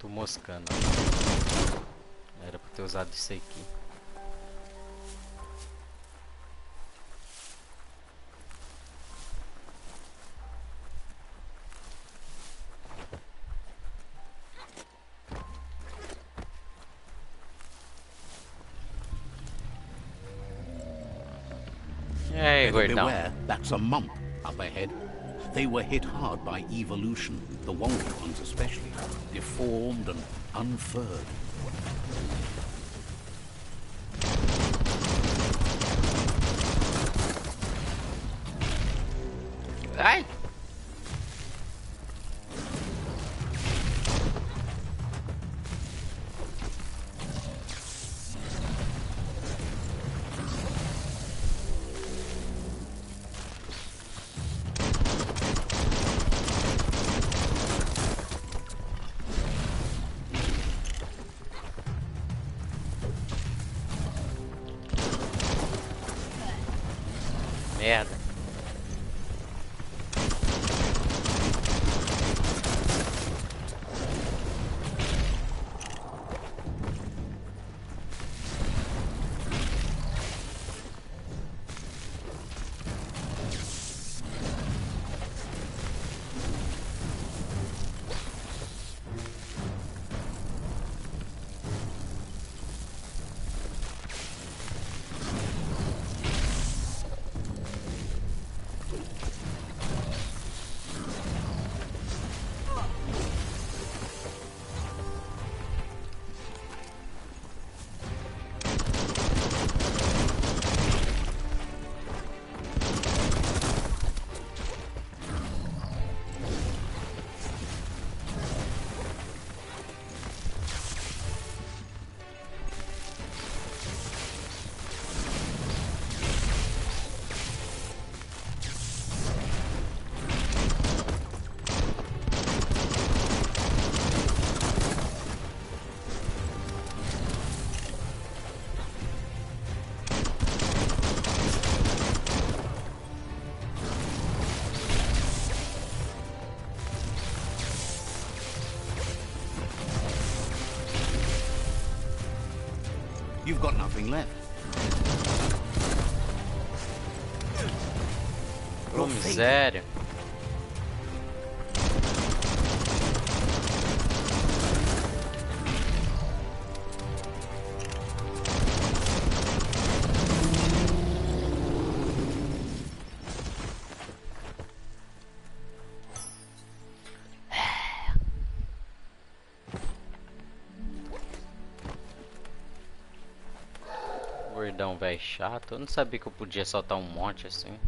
Tô moscando. Era pra ter usado isso aqui. E aí, Better gordão? beware, that's a mump up ahead. They were hit hard by evolution, the wonky ones especially, deformed and unfurred. Ai! Merda. You've got nothing left. Ô, miséria. Gordão, velho, chato. Eu não sabia que eu podia soltar um monte assim.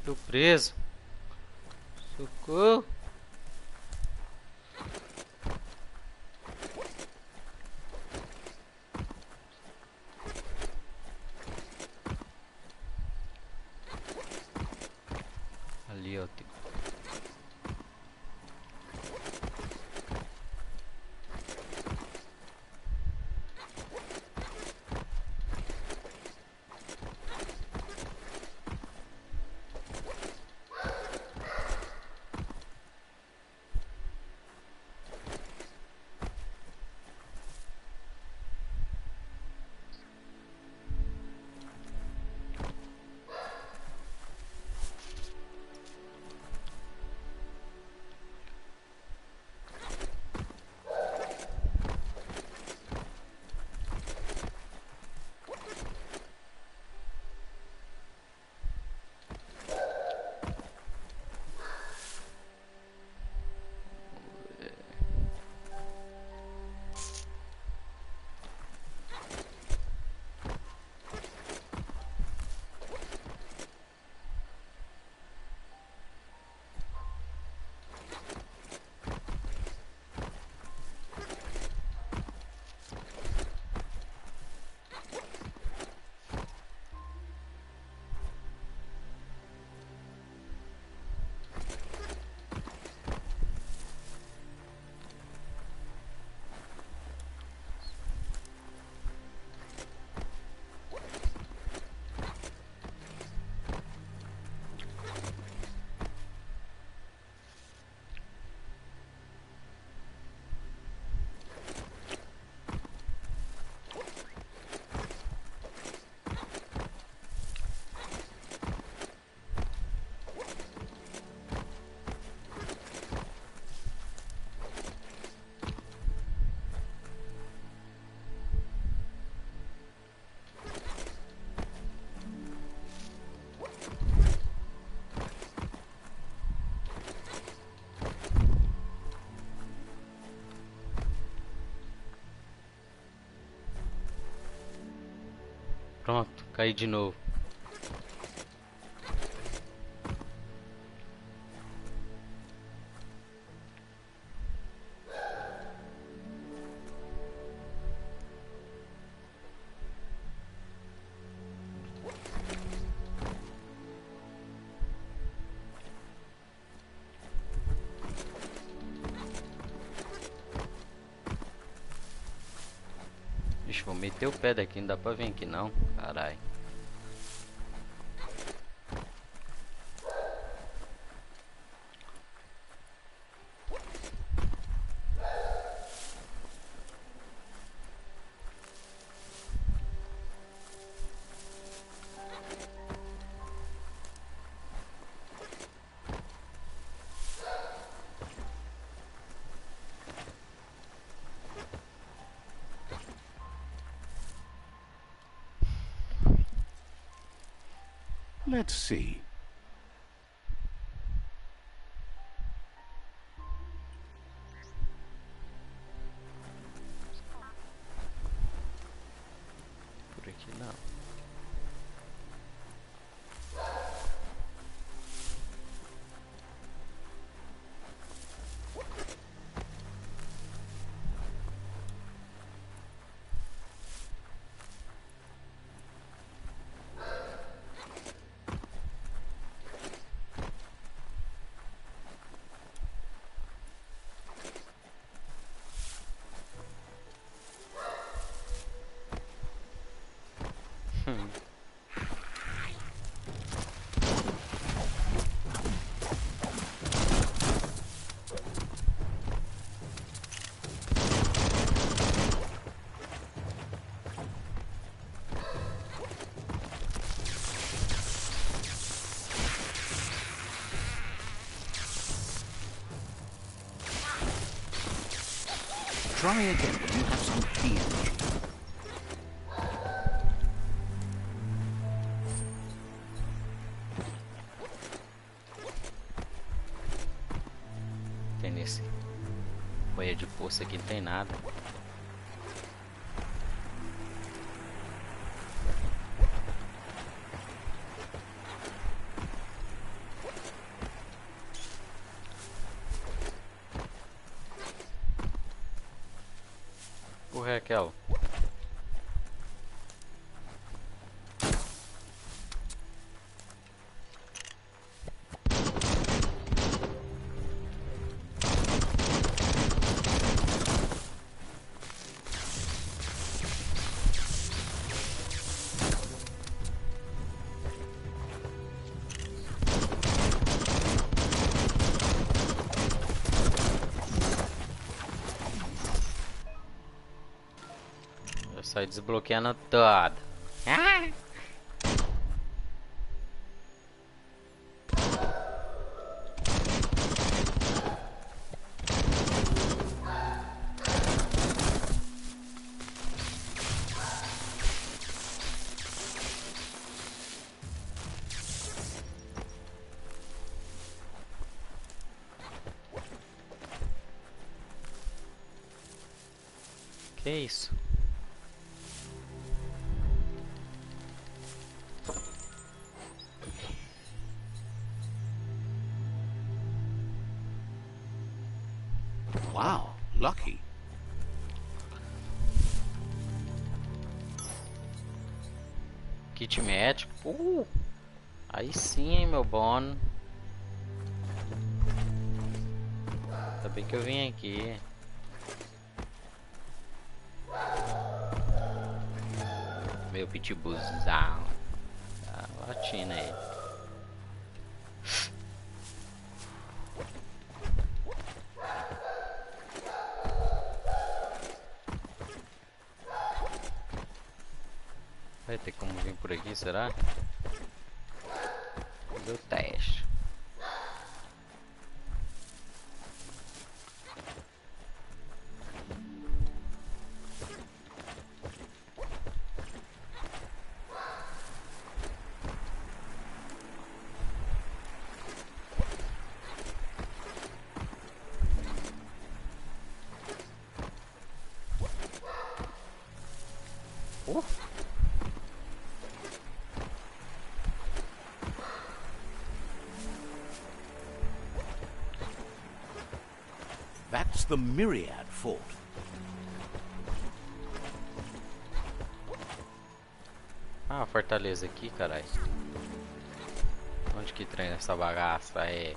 Tô preso. Socorro. Ali, ó. Pronto, caí de novo. Ixi, vou meter o pé daqui, não dá pra vir aqui não. Caralho. Let's see. Por aqui não. Try again when you have some key energy. Tem nesse boia de poça aqui, não tem nada. porra é aquela? Eu saio desbloqueando tudo. Ah! Que isso? Wow, lucky. Kit médico. Aí sim, hein, meu bono. Ainda bem que eu vim aqui. Meu pitbullzão. Tá latindo aí. Vai ter como vir por aqui, será? Cadê o teste? That's the Myriad Fort. Ah, a fortaleza aqui, caralho. Onde que treina essa bagaça? É.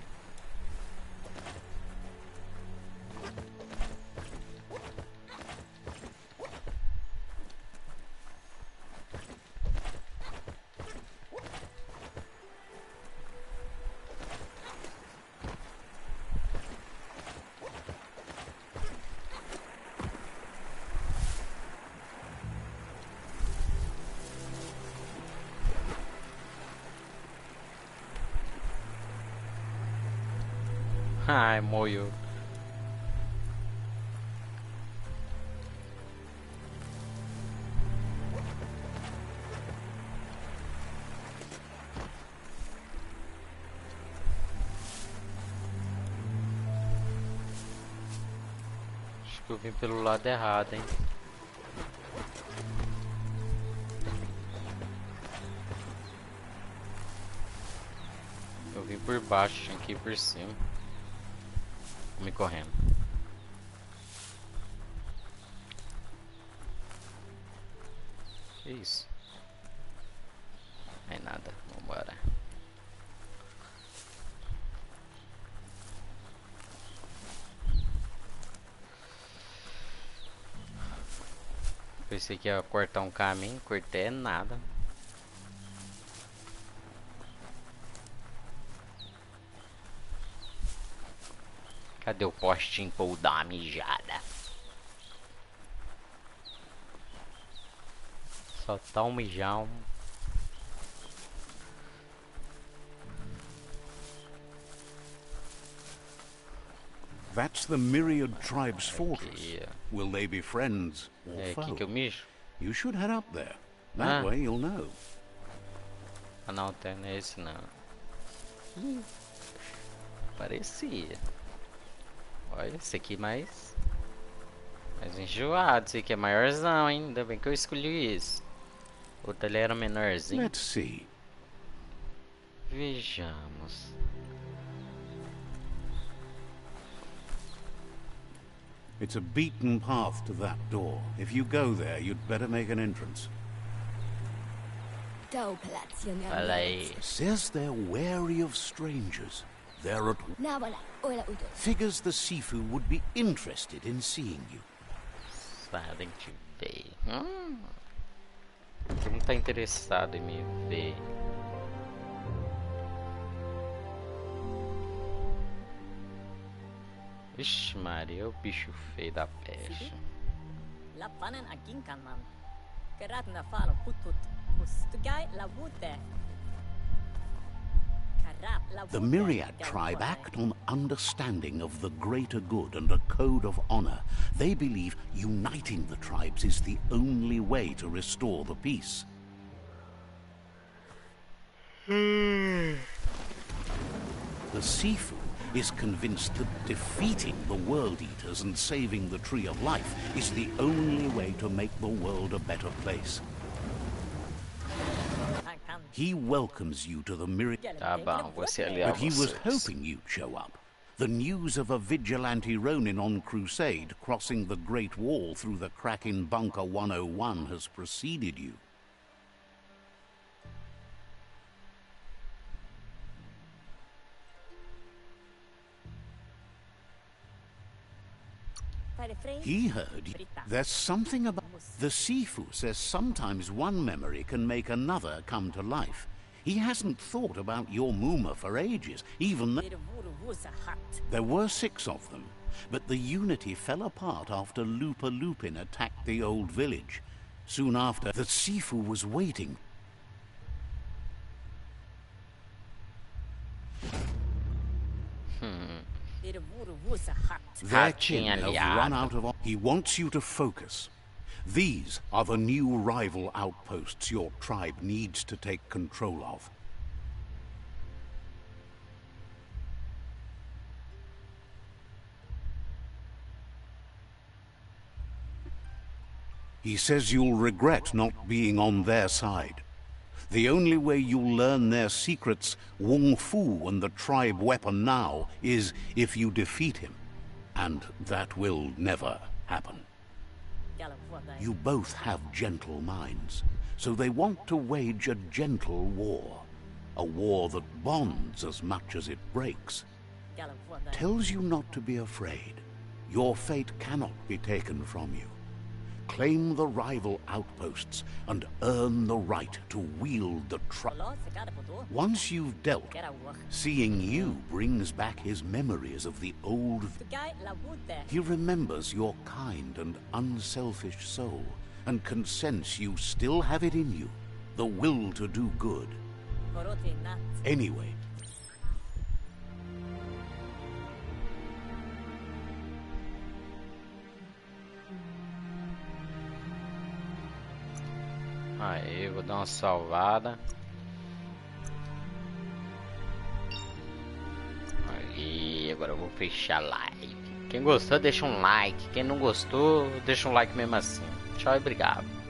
Ai, moio. Acho que eu vim pelo lado errado, hein. Eu vim por baixo, tinha que ir por cima. Me correndo. Que isso? Não é nada, vambora. Pensei que ia cortar um caminho, cortei nada. Cadê o postinho pra eu dar uma mijada? Só tá um mijão. That's the Myriad tribe's fortress. Will they be friends or É foe? aqui que eu mijo? You should head up there. That way you'll know. Ah não, não é esse não. Parecia. Olha, esse aqui mais enjoado, esse aqui é maiorzão, hein? Ainda bem que eu escolhi isso. O outro ali era menorzinho. Let's see. Vejamos. It's a beaten path to that door. If you go there, you'd better make an entrance. Fala aí. Says they're wary of strangers. They're at... Figures the Sifu would be interested in seeing you. Sabem te ver. Todo mundo tá interessado em me ver. Vixe Maria, o bicho feio da peste. The Myriad tribe act on understanding of the greater good and a code of honor. They believe uniting the tribes is the only way to restore the peace. The Sifu is convinced that defeating the World Eaters and saving the Tree of Life is the only way to make the world a better place. He welcomes you to the Myriad, Tá bom, vou se aliar a but he was vocês. hoping you'd show up. The news of a vigilante Ronin on crusade crossing the Great Wall through the crack in Bunker 101 has preceded you. He heard there's something about... The Sifu says sometimes one memory can make another come to life. He hasn't thought about your Muma for ages, even though... There were 6 of them, but the unity fell apart after Lupa Lupin attacked the old village. Soon after, the Sifu was waiting. Their kin have run out of... He wants you to focus. These are the new rival outposts your tribe needs to take control of. He says you'll regret not being on their side. The only way you'll learn their secrets, Wung Fu and the tribe weapon now, is if you defeat him. And that will never happen. You both have gentle minds, so they want to wage a gentle war. A war that bonds as much as it breaks. Tells you not to be afraid. Your fate cannot be taken from you. Claim the rival outposts and earn the right to wield the Once you've dealt, seeing you brings back his memories of the old... He remembers your kind and unselfish soul and can sense you still have it in you, the will to do good. Anyway, Aí, vou dar uma salvada. Aí, agora eu vou fechar a live. Quem gostou, deixa um like. Quem não gostou, deixa um like mesmo assim. Tchau e obrigado.